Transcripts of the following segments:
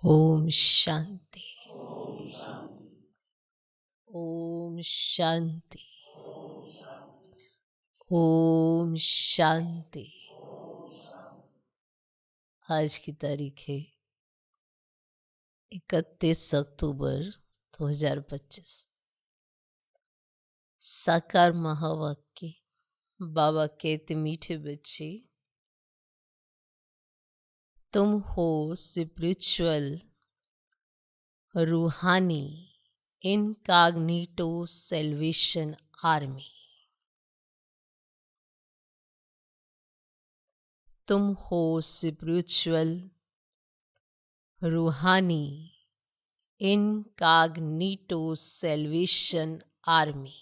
ओम शांति। ओम शांति। ओम शांति। आज की तारीख है 31 अक्टूबर 2025। साकार महावाक्य। बाबा कहते, मीठे बच्चे, तुम हो स्पिरिचुअल रूहानी इनकॉग्निटो सेल्वेशन आर्मी। तुम हो स्पिरिचुअल रूहानी इनकॉग्निटो सेल्वेशन आर्मी।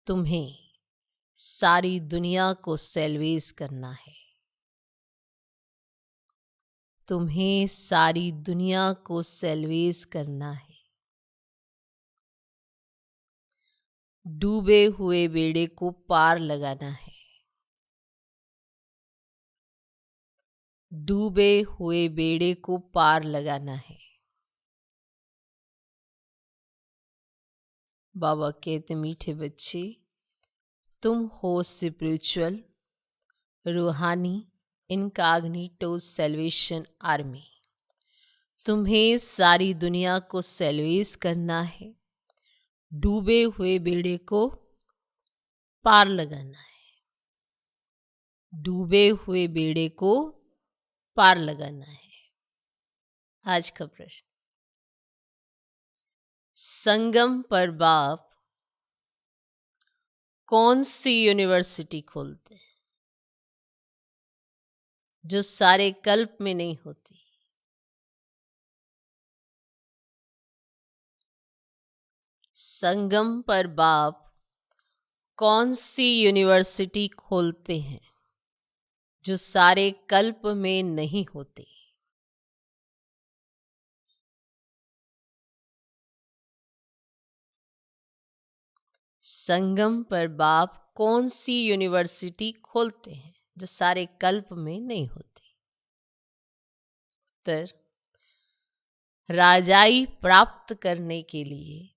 तुम्हें सारी दुनिया को सेल्वेस करना है। तुम्हें सारी दुनिया को सेल्वेस करना है। डूबे हुए बेड़े को पार लगाना है। डूबे हुए बेड़े को पार लगाना है। बाबा कहते, मीठे बच्चे, तुम हो स्पिरिचुअल रूहानी इनकॉग्निटो सेल्वेशन आर्मी। तुम्हें सारी दुनिया को सेल्वेस करना है। डूबे हुए बेड़े को पार लगाना है। डूबे हुए बेड़े को पार लगाना है। आज का प्रश्न, संगम पर बाप कौन सी यूनिवर्सिटी खोलते हैं जो सारे कल्प में नहीं होती? संगम पर बाप कौन सी यूनिवर्सिटी खोलते हैं जो सारे कल्प में नहीं होती? संगम पर बाप कौन सी यूनिवर्सिटी खोलते हैं जो सारे कल्प में नहीं होती? उत्तर, राजाई प्राप्त करने के लिए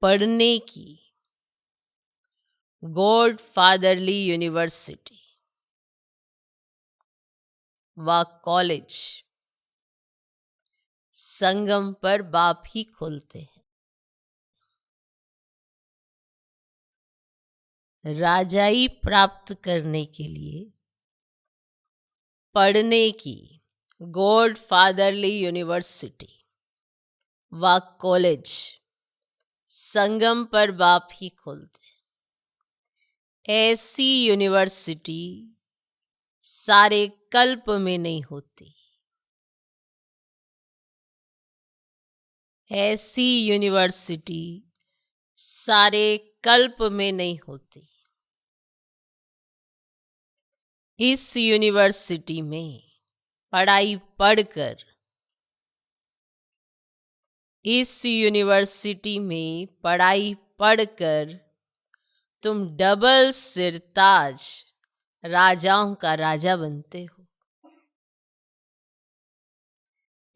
पढ़ने की गॉड फादरली यूनिवर्सिटी व कॉलेज संगम पर बाप ही खोलते हैं। राजाई प्राप्त करने के लिए पढ़ने की गॉड फादरली यूनिवर्सिटी व कॉलेज संगम पर बाप ही खोलते हैं। ऐसी यूनिवर्सिटी सारे कल्प में नहीं होती। ऐसी यूनिवर्सिटी सारे कल्प में नहीं होती। इस यूनिवर्सिटी में पढ़ाई पढ़कर, इस यूनिवर्सिटी में पढ़ाई पढ़कर तुम डबल सिरताज राजाओं का राजा बनते हो।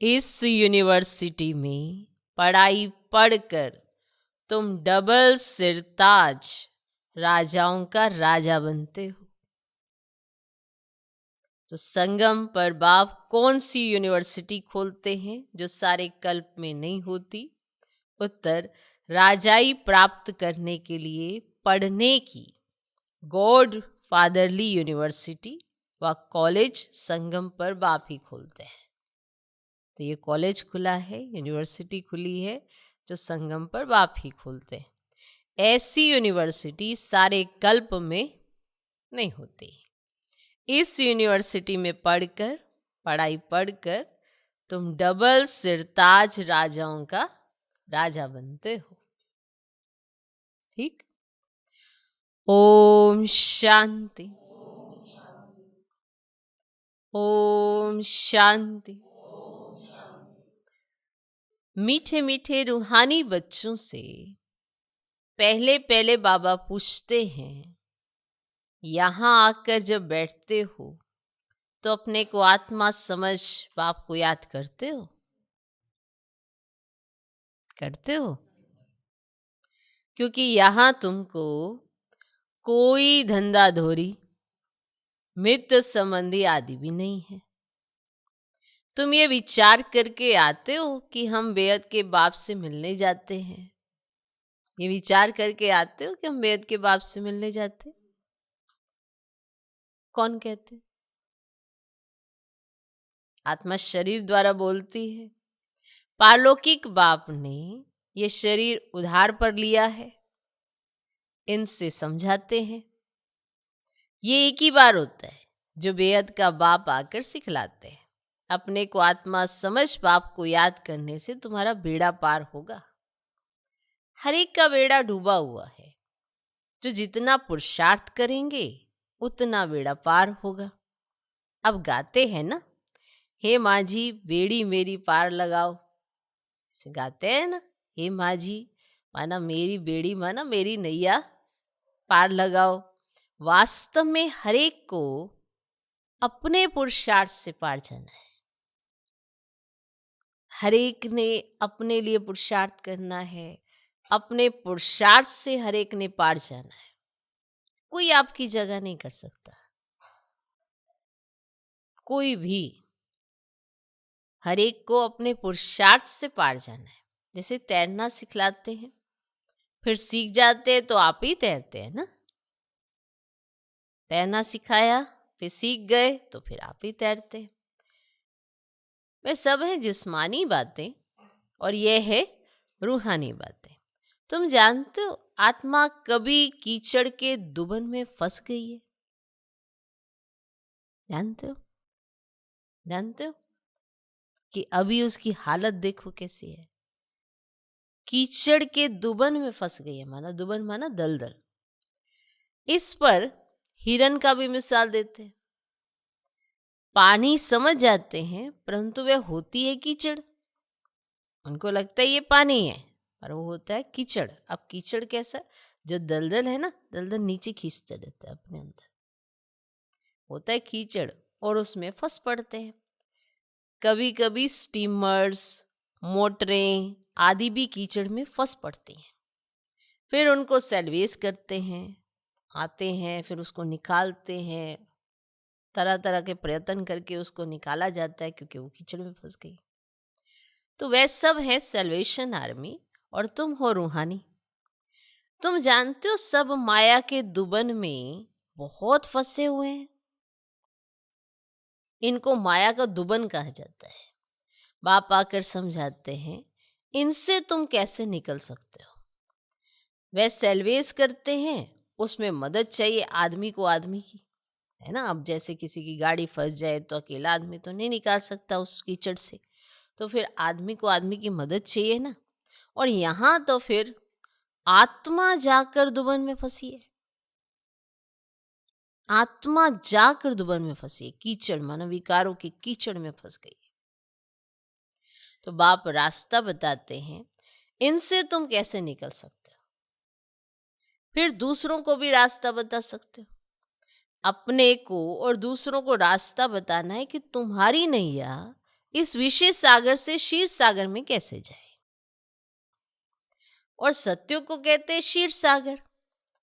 इस यूनिवर्सिटी में पढ़ाई पढ़कर तुम डबल सिरताज राजाओं का राजा बनते हो। तो संगम पर बाप कौन सी यूनिवर्सिटी खोलते हैं जो सारे कल्प में नहीं होती? उत्तर, राजाई प्राप्त करने के लिए पढ़ने की गॉड फादरली यूनिवर्सिटी व कॉलेज संगम पर बाप ही खोलते हैं। तो ये कॉलेज खुला है, यूनिवर्सिटी खुली है जो संगम पर बाप ही खोलते हैं। ऐसी यूनिवर्सिटी सारे कल्प में नहीं होती। इस यूनिवर्सिटी में पढ़ाई पढ़कर तुम डबल सिरताज राजाओं का राजा बनते हो। ठीक। ओम शांति। ओम शांति। मीठे मीठे रूहानी बच्चों से पहले पहले बाबा पूछते हैं, यहाँ आकर जब बैठते हो तो अपने को आत्मा समझ बाप को याद करते हो? करते हो? क्योंकि यहां तुमको कोई धंधा धोरी, मित्र संबंधी आदि भी नहीं है। तुम ये विचार करके आते हो कि हम बेहद के बाप से मिलने जाते हैं। ये विचार करके आते हो कि हम बेहद के बाप से मिलने जाते हैं? कौन कहते? आत्मा शरीर द्वारा बोलती है। पारलौकिक बाप ने ये शरीर उधार पर लिया है, इनसे समझाते हैं। ये एक ही बार होता है जो बेहद का बाप आकर सिखलाते हैं। अपने को आत्मा समझ बाप को याद करने से तुम्हारा बेड़ा पार होगा। हर एक का बेड़ा डूबा हुआ है। जो जितना पुरुषार्थ करेंगे उतना बेड़ा पार होगा। अब गाते हैं ना, हे माझी बेड़ी मेरी पार लगाओ, ऐसे गाते हैं ना, हे माझी माना मेरी बेड़ी, माना मेरी नैया पार लगाओ। वास्तव में हर एक को अपने पुरुषार्थ से पार जाना है। हर एक ने अपने लिए पुरुषार्थ करना है। अपने पुरुषार्थ से हर एक ने पार जाना है। कोई आपकी जगह नहीं कर सकता, कोई भी। हर एक को अपने पुरुषार्थ से पार जाना है। जैसे तैरना सिखलाते हैं, फिर सीख जाते हैं तो आप ही तैरते हैं ना। तैरना सिखाया, फिर सीख गए तो फिर आप ही तैरते हैं। वे सब है जिस्मानी बातें और यह है रूहानी बातें। तुम जानते हो आत्मा कभी कीचड़ के दुबन में फंस गई है? जानते हो? जानते हो कि अभी उसकी हालत देखो कैसी है। कीचड़ के दुबन में फंस गई है। माना दुबन माना दलदल। इस पर हिरन का भी मिसाल देते हैं। पानी समझ जाते हैं परंतु वह होती है कीचड़। उनको लगता है ये पानी है पर वो होता है कीचड़। अब कीचड़ कैसा? जो दलदल है ना, दलदल नीचे खींचते रहता है अपने अंदर, होता है कीचड़ और उसमें फंस पड़ते हैं। कभी कभी स्टीमर्स, मोटरें आदि भी कीचड़ में फंस पड़ती हैं। फिर उनको सैल्वेज करते हैं, आते हैं, फिर उसको निकालते हैं। तरह तरह के प्रयत्न करके उसको निकाला जाता है क्योंकि वो कीचड़ में फंस गई। तो वह सब है सैल्वेशन आर्मी और तुम हो रूहानी। तुम जानते हो सब माया के दुबन में बहुत फंसे हुए हैं। इनको माया का दुबन कहा जाता है। बाप आकर समझाते हैं इनसे तुम कैसे निकल सकते हो। वह सैल्वेज करते हैं, उसमें मदद चाहिए आदमी को आदमी की, है ना। अब जैसे किसी की गाड़ी फंस जाए तो अकेला आदमी तो नहीं निकाल सकता उस कीचड़ से, तो फिर आदमी को आदमी की मदद चाहिए ना। और यहाँ तो फिर आत्मा जाकर दुबन में फंसी है। आत्मा जाकर दुबन में फंसी है, कीचड़ मानो विकारों के कीचड़ में फंस गई। तो बाप रास्ता बताते हैं इनसे तुम कैसे निकल सकते हो। फिर दूसरों को भी रास्ता बता सकते हो। अपने को और दूसरों को रास्ता बताना है कि तुम्हारी नैया इस विशेष सागर से क्षीर सागर में कैसे जाए। और सत्य को कहते हैं क्षीर सागर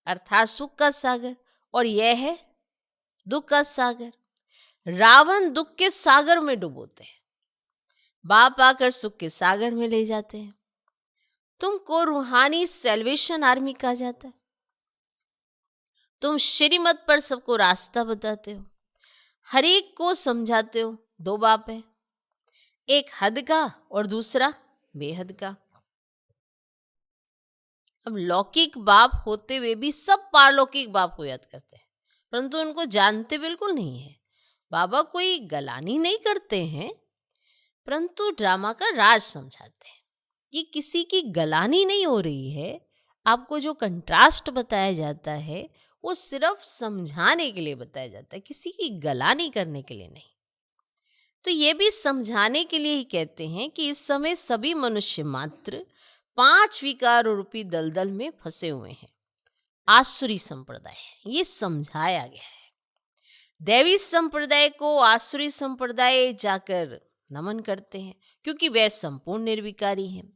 अर्थात सुख का सागर, और यह है दुख का सागर। रावण दुख के सागर में डुबोते हैं, बाप आकर सुख के सागर में ले जाते हैं। तुमको रूहानी सैल्वेशन आर्मी कहा जाता है। तुम श्रीमत पर सबको रास्ता बताते हो, हर एक को समझाते हो। दो बाप है, एक हद का और दूसरा बेहद का। अब लौकिक बाप होते हुए भी सब पारलौकिक बाप को याद करते हैं, परंतु उनको जानते बिल्कुल नहीं है। बाबा कोई गलानी नहीं करते हैं, परंतु ड्रामा का राज समझाते हैं। ये किसी की गलानी नहीं हो रही है। आपको जो कंट्रास्ट बताया जाता है वो सिर्फ समझाने के लिए बताया जाता है, किसी की गलानी करने के लिए नहीं। तो ये भी समझाने के लिए ही कहते हैं कि इस समय सभी मनुष्य मात्र 5 विकार रूपी दलदल में फंसे हुए हैं। आसुरी संप्रदाय है, ये समझाया गया है। दैवी संप्रदाय को आसुरी संप्रदाय जाकर नमन करते हैं क्योंकि वे संपूर्ण निर्विकारी हैं।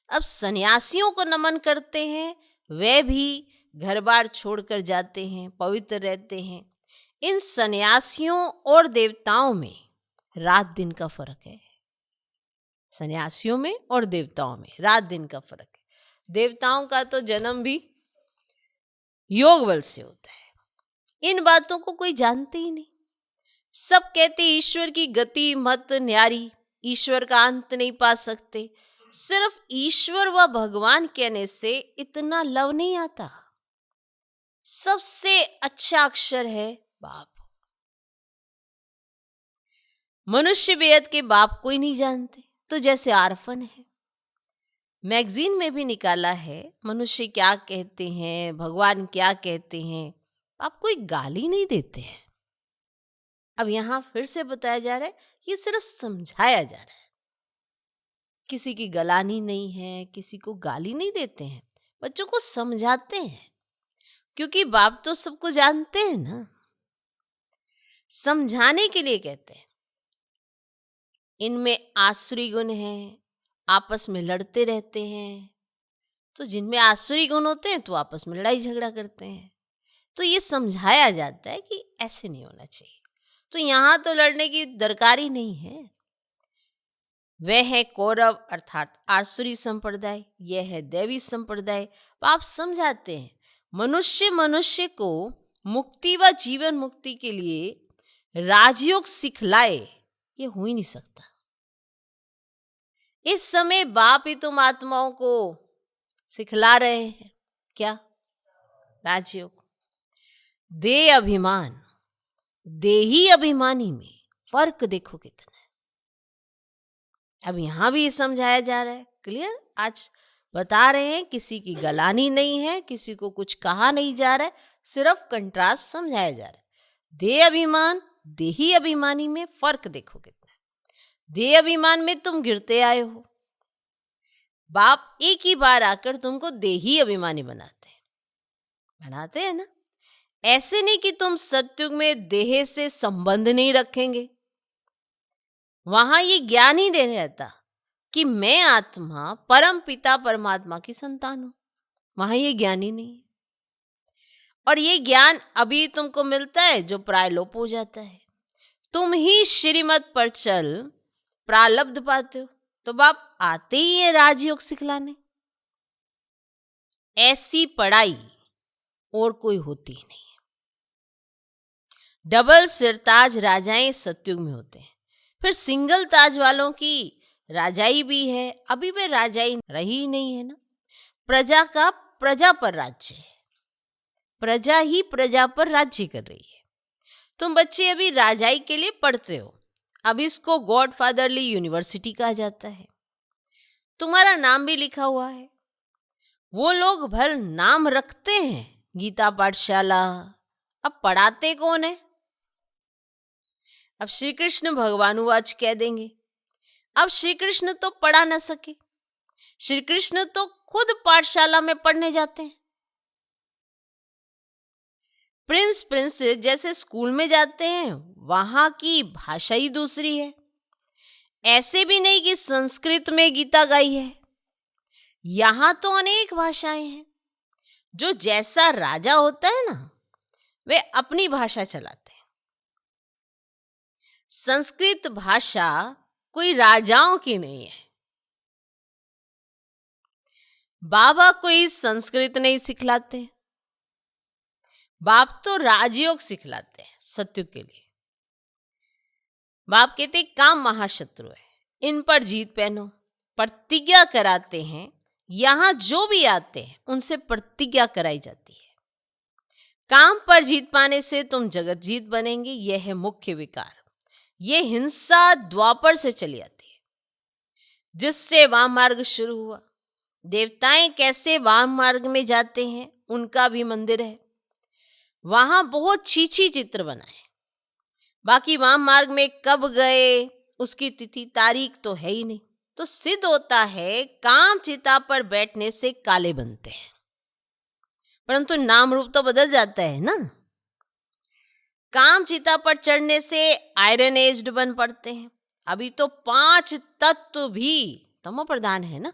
अब सन्यासियों को नमन करते हैं, वे भी घर बार छोड़कर जाते हैं, पवित्र रहते हैं। इन सन्यासियों और देवताओं में रात दिन का फर्क है। सन्यासियों में और देवताओं में रात दिन का फर्क है। देवताओं का तो जन्म भी योग बल से होता है। इन बातों को कोई जानते ही नहीं। सब कहते ईश्वर की गति मत न्यारी, ईश्वर का अंत नहीं पा सकते। सिर्फ ईश्वर व भगवान कहने से इतना लव नहीं आता। सबसे अच्छा अक्षर है बाप। मनुष्य बेहद के बाप को ही नहीं जानते, तो जैसे आरफन है। मैगजीन में भी निकाला है, मनुष्य क्या कहते हैं, भगवान क्या कहते हैं, आप कोई गाली नहीं देते हैं। अब यहां फिर से बताया जा रहा है, ये सिर्फ समझाया जा रहा है। किसी की गलानी नहीं है, किसी को गाली नहीं देते हैं, बच्चों को समझाते हैं, क्योंकि बाप तो सबको जानते हैं ना। समझाने के लिए कहते हैं। इनमें आसुरी गुण है, आपस में लड़ते रहते हैं। तो जिनमें आसुरी गुण होते हैं तो आपस में लड़ाई झगड़ा करते हैं। तो ये समझाया जाता है कि ऐसे नहीं होना चाहिए। तो यहां तो लड़ने की दरकार ही नहीं है। वह है कौरव अर्थात आसुरी संप्रदाय, यह है देवी संप्रदाय। आप समझाते हैं मनुष्य को मुक्ति व जीवन मुक्ति के लिए राजयोग सिखलाए, ये हो ही नहीं सकता। इस समय बाप ही तुम आत्माओं को सिखला रहे हैं। क्या? राजयोग। दे अभिमान, देही अभिमानी में फर्क देखो कितना है। अब यहां भी समझाया जा रहा है। क्लियर? आज बता रहे हैं, किसी की गलानी नहीं है, किसी को कुछ कहा नहीं जा रहा है, सिर्फ कंट्रास्ट समझाया जा रहा है। दे अभिमान, देही अभिमानी में फर्क देखो कितना है। दे अभिमान में तुम गिरते आए हो, बाप एक ही बार आकर तुमको देही अभिमानी बनाते हैं ना। ऐसे नहीं कि तुम सत्युग में देह से संबंध नहीं रखेंगे, वहां ये ज्ञान ही नहीं रहता कि मैं आत्मा परम पिता परमात्मा की संतान हूं। वहां ये ज्ञान ही नहीं है। और ये ज्ञान अभी तुमको मिलता है जो प्रायलोप हो जाता है। तुम ही श्रीमत पर चल प्रालब्ध पाते हो, तो बाप आते ही है राजयोग सिखलाने। ऐसी पढ़ाई और कोई होती ही नहीं है। डबल सिरताज राजाएं सत्युग में होते हैं, फिर सिंगल ताज वालों की राजाई भी है। अभी वे राजाई रही नहीं है ना। प्रजा का प्रजा पर राज्य है, प्रजा ही प्रजा पर राज्य कर रही है। तुम बच्चे अभी राजाई के लिए पढ़ते हो। अब इसको गॉड फादरली यूनिवर्सिटी कहा जाता है। तुम्हारा नाम भी लिखा हुआ है। वो लोग भर नाम रखते हैं गीता पाठशाला, अब पढ़ाते कौन है? अब श्री कृष्ण भगवानुवाच कह देंगे। अब श्री कृष्ण तो पढ़ा ना सके, श्री कृष्ण तो खुद पाठशाला में पढ़ने जाते हैं। प्रिंस जैसे स्कूल में जाते हैं, वहां की भाषा ही दूसरी है। ऐसे भी नहीं कि संस्कृत में गीता गाई है, यहां तो अनेक भाषाएं हैं। जो जैसा राजा होता है ना, वे अपनी भाषा चलाते हैं। संस्कृत भाषा कोई राजाओं की नहीं है। बाबा कोई संस्कृत नहीं सिखलाते, बाप तो राजयोग सिखलाते हैं सत्युग के लिए। बाप कहते काम महाशत्रु है, इन पर जीत पहनो। प्रतिज्ञा कराते हैं, यहां जो भी आते हैं उनसे प्रतिज्ञा कराई जाती है। काम पर जीत पाने से तुम जगत जीत बनेंगे, यह है मुख्य विकार। यह हिंसा द्वापर से चली आती है, जिससे वाम मार्ग शुरू हुआ। देवताएं कैसे वाम मार्ग में जाते हैं, उनका भी मंदिर है। वहां बहुत छीछी चित्र बनाए। बाकी वाम मार्ग में कब गए उसकी तिथि तारीख तो है ही नहीं। तो सिद्ध होता है काम चिता पर बैठने से काले बनते हैं, परंतु नाम रूप तो बदल जाता है ना। काम चिता पर चढ़ने से आयरन एज्ड बन पड़ते हैं। अभी तो 5 तत्व भी तमो प्रधान है ना,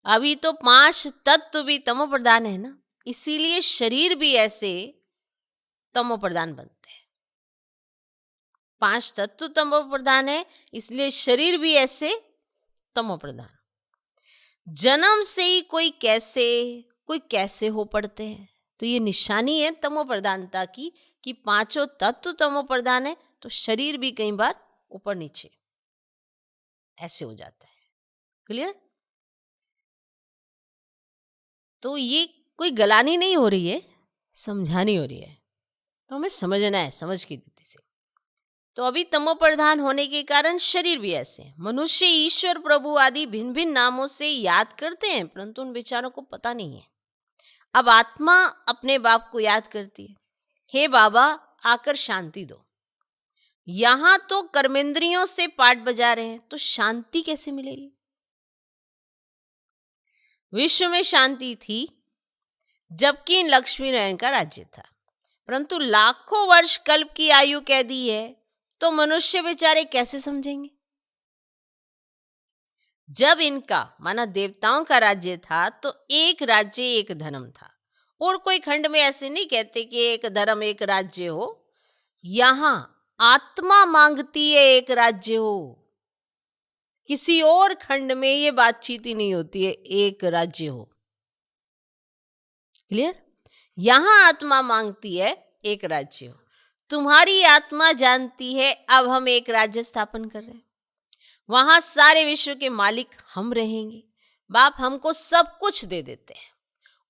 अभी तो 5 तत्व भी तमो प्रधान है ना, इसीलिए शरीर भी ऐसे तमो प्रधान बनते हैं। 5 तत्व तमो प्रधान है, इसलिए शरीर भी ऐसे तमो प्रधान। जन्म से ही कोई कैसे हो पड़ते हैं, तो ये निशानी है तमो प्रधानता की कि 5 तत्व तमो प्रधान है, तो शरीर भी कई बार ऊपर नीचे ऐसे हो जाता है। क्लियर? तो ये कोई गलानी नहीं हो रही है, समझानी हो रही है, तो हमें समझना है समझ की रीति से। तो अभी तमो प्रधान होने के कारण शरीर भी ऐसे है। मनुष्य ईश्वर प्रभु आदि भिन्न भिन्न नामों से याद करते हैं, परंतु उन बेचारों को पता नहीं है। अब आत्मा अपने बाप को याद करती है, हे बाबा आकर शांति दो। यहां तो कर्मेंद्रियों से पाठ बजा रहे हैं, तो शांति कैसे मिलेगी? विश्व में शांति थी जबकि लक्ष्मी नारायण का राज्य था, परंतु लाखों वर्ष कल्प की आयु कह दी है, तो मनुष्य बेचारे कैसे समझेंगे? जब इनका माना देवताओं का राज्य था तो एक राज्य एक धर्म था, और कोई खंड में ऐसे नहीं कहते कि एक धर्म एक राज्य हो। यहां आत्मा मांगती है एक राज्य हो, किसी और खंड में ये बातचीत ही नहीं होती है एक राज्य हो। क्लियर? यहां आत्मा मांगती है एक राज्य हो। तुम्हारी आत्मा जानती है अब हम एक राज्य स्थापन कर रहे हैं, वहां सारे विश्व के मालिक हम रहेंगे। बाप हमको सब कुछ दे देते हैं,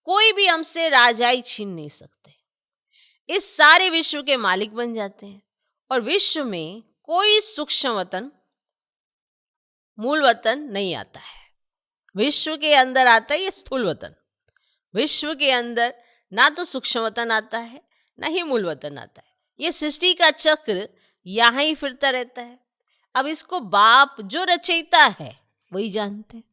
कोई भी हमसे राजाई छीन नहीं सकते। इस सारे विश्व के मालिक बन जाते हैं, और विश्व में कोई सूक्ष्म वतन मूल वतन नहीं आता है। विश्व के अंदर आता है ये स्थूल वतन, विश्व के अंदर ना तो सूक्ष्म वतन आता है ना ही मूल वतन आता है। ये सृष्टि का चक्र यहां ही फिरता रहता है। अब इसको बाप जो रचयिता है वही जानते हैं।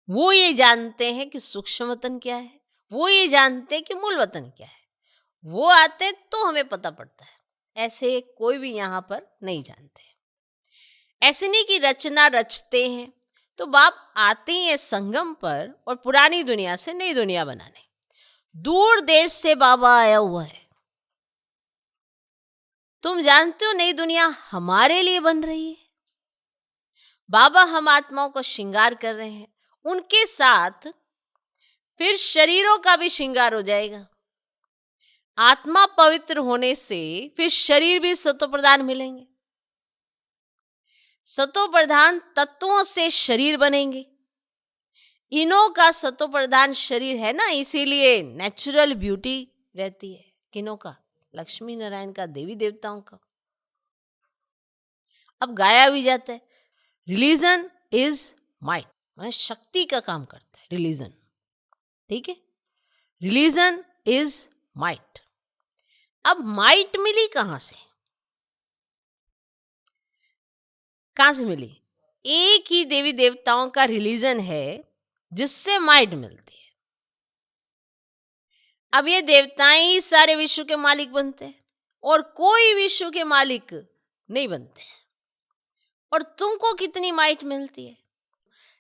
वो ये जानते हैं कि सूक्ष्म वतन क्या है, वो ये जानते हैं कि मूल वतन क्या है। वो आते तो हमें पता पड़ता है, ऐसे कोई भी यहां पर नहीं जानते। ऐसे नहीं कि रचना रचते हैं, तो बाप आते हैं संगम पर और पुरानी दुनिया से नई दुनिया बनाने। दूर देश से बाबा आया हुआ है। तुम जानते हो नई दुनिया हमारे लिए बन रही है। बाबा हम आत्माओं को श्रृंगार कर रहे हैं, उनके साथ फिर शरीरों का भी श्रृंगार हो जाएगा। आत्मा पवित्र होने से फिर शरीर भी सत्व प्रधान मिलेंगे, सत्व प्रधान तत्वों से शरीर बनेंगे। इनों का सत्व प्रधान शरीर है ना, इसीलिए नेचुरल ब्यूटी रहती है। किनों का? लक्ष्मी नारायण का, देवी देवताओं का। अब गाया भी जाता है रिलीजन इज माइट, मतलब शक्ति का काम करता है रिलीजन। ठीक है, रिलीजन इज माइट। अब माइट मिली कहां से? कहां से मिली? एक ही देवी देवताओं का रिलीजन है जिससे माइट मिलती है। अब ये देवताएं ही सारे विश्व के मालिक बनते हैं, और कोई विश्व के मालिक नहीं बनते हैं। और तुमको कितनी माइट मिलती है?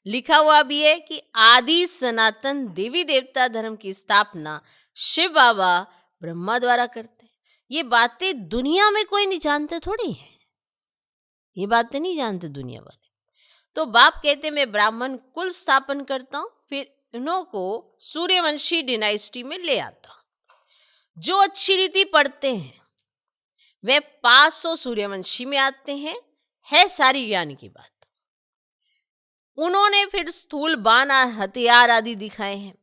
लिखा हुआ भी है कि आदि सनातन देवी देवता धर्म की स्थापना शिव बाबा ब्रह्मा द्वारा करते हैं। ये बातें दुनिया में कोई नहीं जानते थोड़ी है, ये बातें नहीं जानते दुनिया वाले। तो बाप कहते मैं ब्राह्मण कुल स्थापन करता हूं, फिर इन्हों को सूर्यवंशी डिनाइस्टी में ले आता हूं। जो अच्छी रीति पढ़ते हैं वे 500 सूर्यवंशी में आते हैं, है सारी ज्ञान की बात। उन्होंने फिर स्थूल बाण हथियार आदि दिखाए हैं,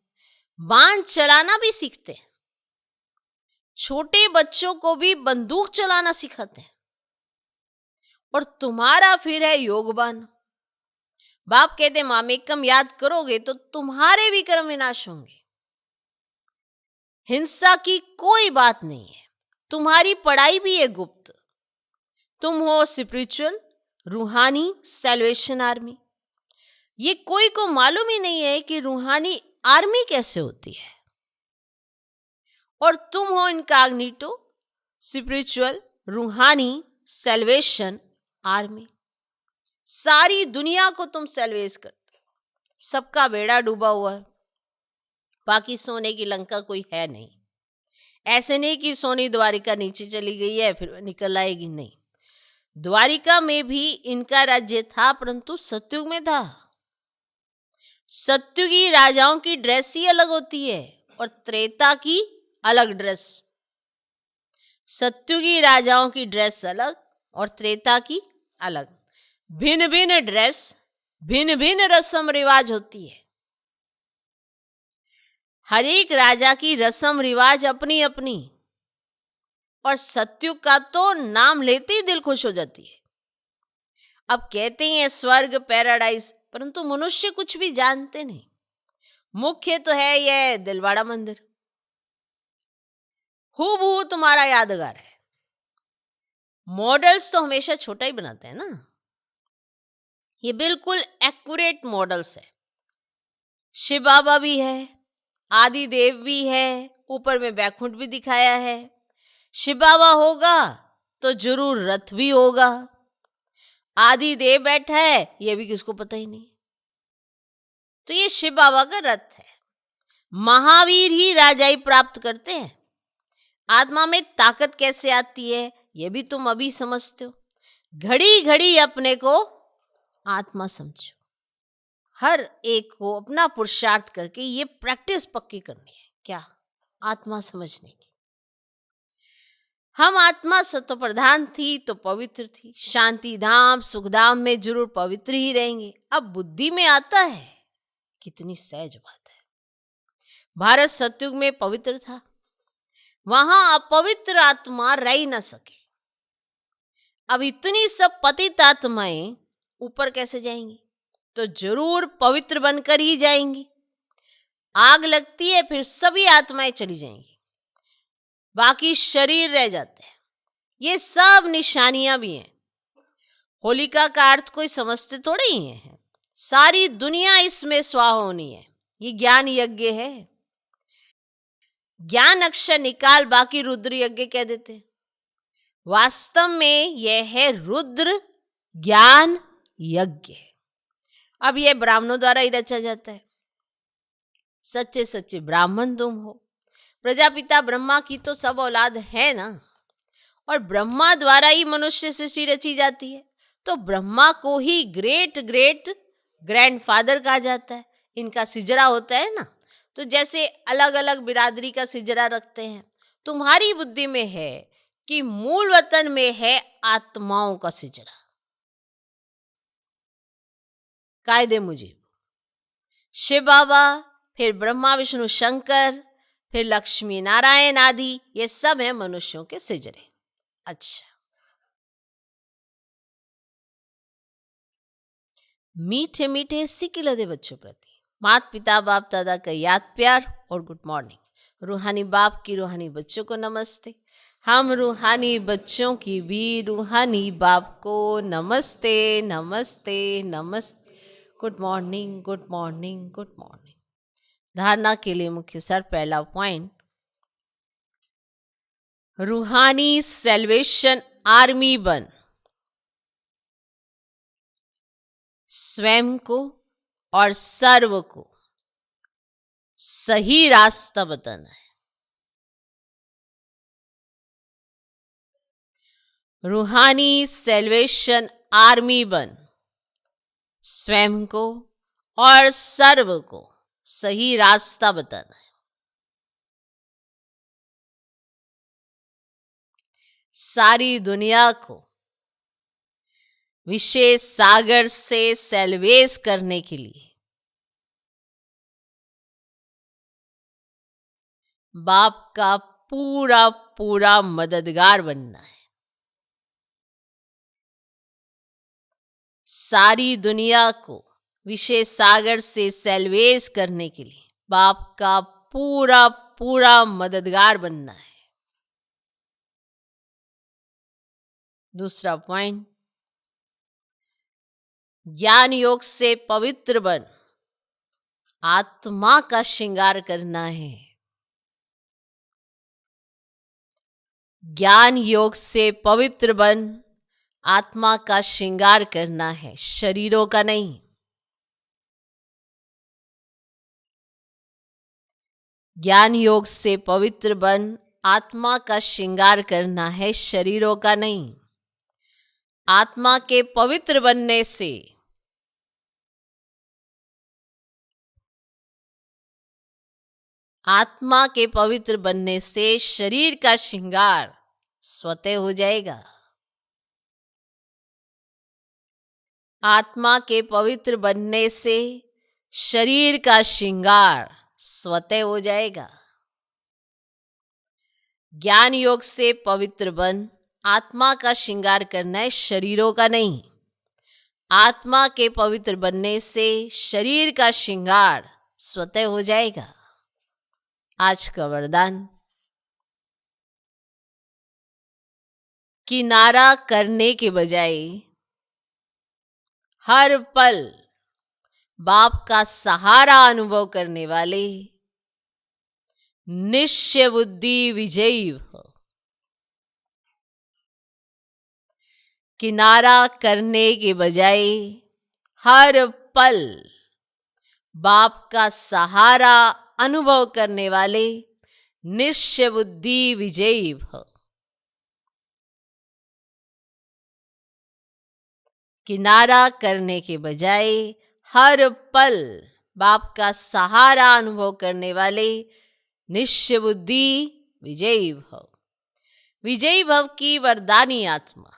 बाण चलाना भी सीखते हैं, छोटे बच्चों को भी बंदूक चलाना सिखाते हैं। और तुम्हारा फिर है योगबान। बाप कहते मामेकम याद करोगे तो तुम्हारे भी कर्म विनाश होंगे। हिंसा की कोई बात नहीं है, तुम्हारी पढ़ाई भी है गुप्त। तुम हो स्पिरिचुअल रूहानी सैल्वेशन आर्मी। ये कोई को मालूम ही नहीं है कि रूहानी आर्मी कैसे होती है। और तुम हो इनकॉग्निटो, स्पिरिचुअल, रूहानी सेल्वेशन आर्मी। सारी दुनिया को तुम सेल्वेस करते हो, सबका बेड़ा डूबा हुआ है, बाकी सोने की लंका कोई है नहीं। ऐसे नहीं कि सोनी द्वारिका नीचे चली गई है फिर निकल आएगी, नहीं। द्वारिका में भी इनका राज्य था, परंतु सतयुग में था। सत्युगी राजाओं की ड्रेस ही अलग होती है और त्रेता की अलग ड्रेस। सत्युगी राजाओं की ड्रेस अलग और त्रेता की अलग। भिन्न भिन्न ड्रेस, भिन्न भिन्न रस्म रिवाज होती है। हर एक राजा की रस्म रिवाज अपनी अपनी, और सत्युग का तो नाम लेते ही दिल खुश हो जाती है। अब कहते हैं स्वर्ग, पैराडाइज, परंतु मनुष्य कुछ भी जानते नहीं। मुख्य तो है यह दिलवाड़ा मंदिर, हूबहू तुम्हारा यादगार है। मॉडल्स तो हमेशा छोटा ही बनाते हैं ना, ये बिल्कुल एक्यूरेट मॉडल्स है। शिव बाबा भी है, आदि देव भी है, ऊपर में बैकुंठ भी दिखाया है। शिव बाबा होगा तो जरूर रथ भी होगा। आदि देव बैठा है, ये भी किसको पता ही नहीं। तो ये शिव बाबा का रथ है। महावीर ही राजाई प्राप्त करते हैं। आत्मा में ताकत कैसे आती है ये भी तुम अभी समझते हो। घड़ी घड़ी अपने को आत्मा समझो। हर एक को अपना पुरुषार्थ करके ये प्रैक्टिस पक्की करनी है। क्या? आत्मा समझने की। हम आत्मा सत्व प्रधान थी तो पवित्र थी। शांति धाम, सुखधाम में जरूर पवित्र ही रहेंगे। अब बुद्धि में आता है, कितनी सहज बात है। भारत सतयुग में पवित्र था, वहां अपवित्र आत्मा रह न सके। अब इतनी सब पतित आत्माएं ऊपर कैसे जाएंगी? तो जरूर पवित्र बनकर ही जाएंगी। आग लगती है फिर सभी आत्माएं चली जाएंगी, बाकी शरीर रह जाते हैं। ये सब निशानियां भी हैं। होलिका का अर्थ कोई समझते थोड़े ही हैं। सारी दुनिया इसमें स्वाहा होनी है। ये ज्ञान यज्ञ है। ज्ञान अक्षर निकाल, बाकी रुद्र यज्ञ कह देते हैं। वास्तव में यह है रुद्र ज्ञान यज्ञ। अब यह ब्राह्मणों द्वारा ही रचा जाता है। सच्चे सच्चे ब्राह्मण तुम हो। प्रजापिता ब्रह्मा की तो सब औलाद है ना, और ब्रह्मा द्वारा ही मनुष्य सृष्टि रची जाती है। तो ब्रह्मा को ही ग्रेट ग्रेट ग्रैंडफादर कहा जाता है। इनका सिजरा होता है ना, तो जैसे अलग अलग बिरादरी का सिजरा रखते हैं, तुम्हारी बुद्धि में है कि मूल वतन में है आत्माओं का सिजरा। कायदे मुझे शिव बाबा, फिर ब्रह्मा विष्णु शंकर, फिर लक्ष्मी नारायण आदि, ये सब है मनुष्यों के सिजरे। अच्छा, मीठे मीठे सिकिलदे बच्चों प्रति माता पिता बाप दादा का याद प्यार और गुड मॉर्निंग। रूहानी बाप की रूहानी बच्चों को नमस्ते। हम रूहानी बच्चों की भी रूहानी बाप को नमस्ते नमस्ते नमस्ते। Good morning good morning good morning. धारणा के लिए मुख्य सर, पहला पॉइंट, रूहानी सेल्वेशन आर्मी बन। स्वयं को और सर्व को सही रास्ता बताना है। रूहानी सेल्वेशन आर्मी बन। स्वयं को और सर्व को सही रास्ता बताना है। सारी दुनिया को विशेष सागर से सेल्वेस करने के लिए बाप का पूरा पूरा मददगार बनना है। सारी दुनिया को विशेष सागर से सेल्वेस करने के लिए बाप का पूरा पूरा मददगार बनना है। दूसरा पॉइंट, ज्ञान योग से पवित्र बन। आत्मा का श्रृंगार करना है। ज्ञान योग से पवित्र बन आत्मा का श्रृंगार करना है, शरीरों का नहीं। ज्ञान योग से पवित्र बन आत्मा का श्रृंगार करना है, शरीरों का नहीं। आत्मा के पवित्र बनने से आत्मा के पवित्र बनने से शरीर का श्रृंगार स्वतः हो जाएगा। आत्मा के पवित्र बनने से शरीर का श्रृंगार स्वतः हो जाएगा। ज्ञान योग से पवित्र बन आत्मा का श्रृंगार करना है, शरीरों का नहीं। आत्मा के पवित्र बनने से शरीर का श्रृंगार स्वतः हो जाएगा। आज का वरदान, किनारा करने के बजाय हर पल बाप का सहारा अनुभव करने वाले निश्चय बुद्धि विजयी हो। किनारा करने के बजाय हर पल बाप का सहारा अनुभव करने वाले निश्चय बुद्धि विजयी हो। किनारा करने के बजाय हर पल बाप का सहारा अनुभव करने वाले निश्चय बुद्धि विजयी भव। विजयी भव की वरदानी आत्मा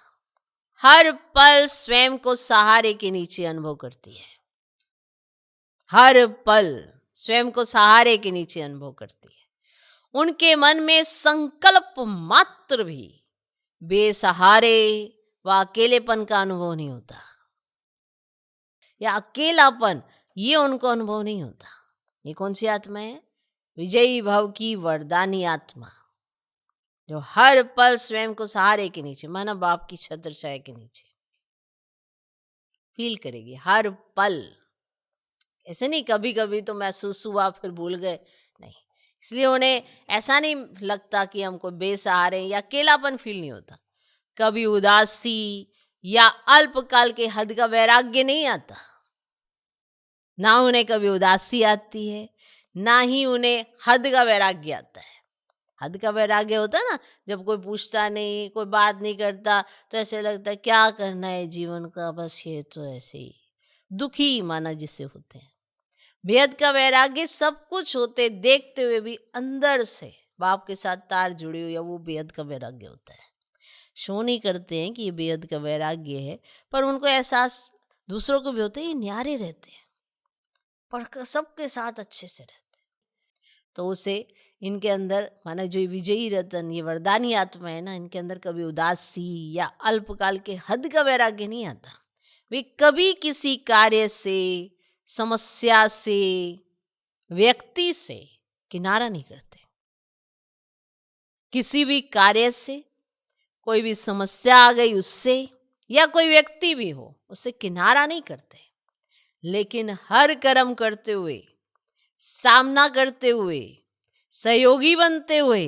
हर पल स्वयं को सहारे के नीचे अनुभव करती है। हर पल स्वयं को सहारे के नीचे अनुभव करती है। उनके मन में संकल्प मात्र भी बेसहारे व अकेलेपन का अनुभव नहीं होता, या अकेलापन ये उनको अनुभव नहीं होता। ये कौन सी आत्मा है? विजयी भव की वरदानी आत्मा, जो हर पल स्वयं को सहारे के नीचे, माना बाप की छत्र छाया के नीचे फील करेगी हर पल। ऐसे नहीं कभी कभी तो महसूस हुआ फिर भूल गए, नहीं। इसलिए उन्हें ऐसा नहीं लगता कि हमको बेसहारे या अकेलापन फील नहीं होता। कभी उदासी या अल्पकाल के हद का वैराग्य नहीं आता। ना उन्हें कभी उदासी आती है, ना ही उन्हें हद का वैराग्य आता है। हद का वैराग्य होता है ना, जब कोई पूछता नहीं, कोई बात नहीं करता, तो ऐसे लगता है क्या करना है जीवन का, बस ये तो ऐसे ही दुखी माना जिसे होते हैं। बेहद का वैराग्य सब कुछ होते देखते हुए भी अंदर से बाप के साथ तार जुड़ी हुई है, वो बेहद का वैराग्य होता है। शो नहीं करते हैं कि ये बेहद का वैराग्य है, पर उनको एहसास दूसरों को भी होता है, ये न्यारे रहते हैं, पर सबके साथ अच्छे से रहते हैं। तो उसे इनके अंदर माना जो विजयी रतन, ये वरदानी आत्मा है ना, इनके अंदर कभी उदासी या अल्पकाल के हद का वैराग्य नहीं आता। वे कभी किसी कार्य से, समस्या से, व्यक्ति से किनारा नहीं करते। किसी भी कार्य से, कोई भी समस्या आ गई उससे, या कोई व्यक्ति भी हो, उससे किनारा नहीं करते। लेकिन हर कर्म करते हुए, सामना करते हुए, सहयोगी बनते हुए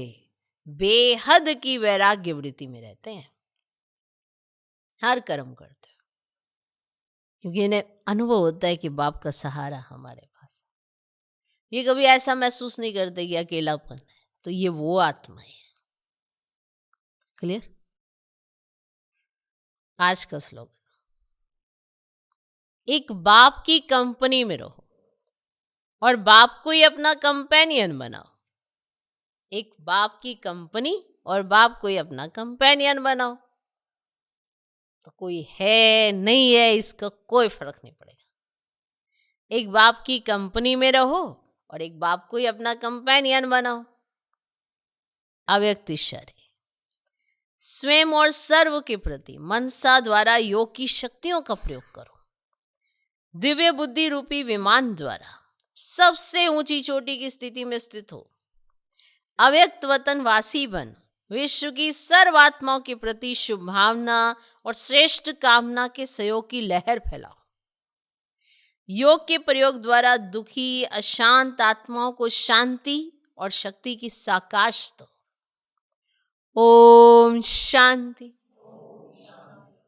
बेहद की वैराग्य वृत्ति में रहते हैं। हर कर्म करते हुए, क्योंकि इन्हें अनुभव होता है कि बाप का सहारा हमारे पास है। ये कभी ऐसा महसूस नहीं करते कि अकेलापन है। तो ये वो आत्मा है। क्लियर? आज का स्लोगन, एक बाप की कंपनी में रहो और बाप को ही अपना कंपेनियन बनाओ। एक बाप की कंपनी और बाप को ही अपना कंपेनियन बनाओ। तो कोई है नहीं है इसका कोई फर्क नहीं पड़ेगा। एक बाप की कंपनी में रहो और एक बाप को ही अपना कंपेनियन बनाओ। अव्यक्त शरीर स्वयं और सर्व के प्रति मनसा द्वारा योग की शक्तियों का प्रयोग करो। दिव्य बुद्धि रूपी विमान द्वारा सबसे ऊंची चोटी की स्थिति में स्थित हो। अव्यक्त वतन वासी बन विश्व की सर्व आत्माओं के प्रति शुभ भावना और श्रेष्ठ कामना के सहयोग की लहर फैलाओ। योग के प्रयोग द्वारा दुखी अशांत आत्माओं को शांति और शक्ति की साकाश दो। ओम शांति।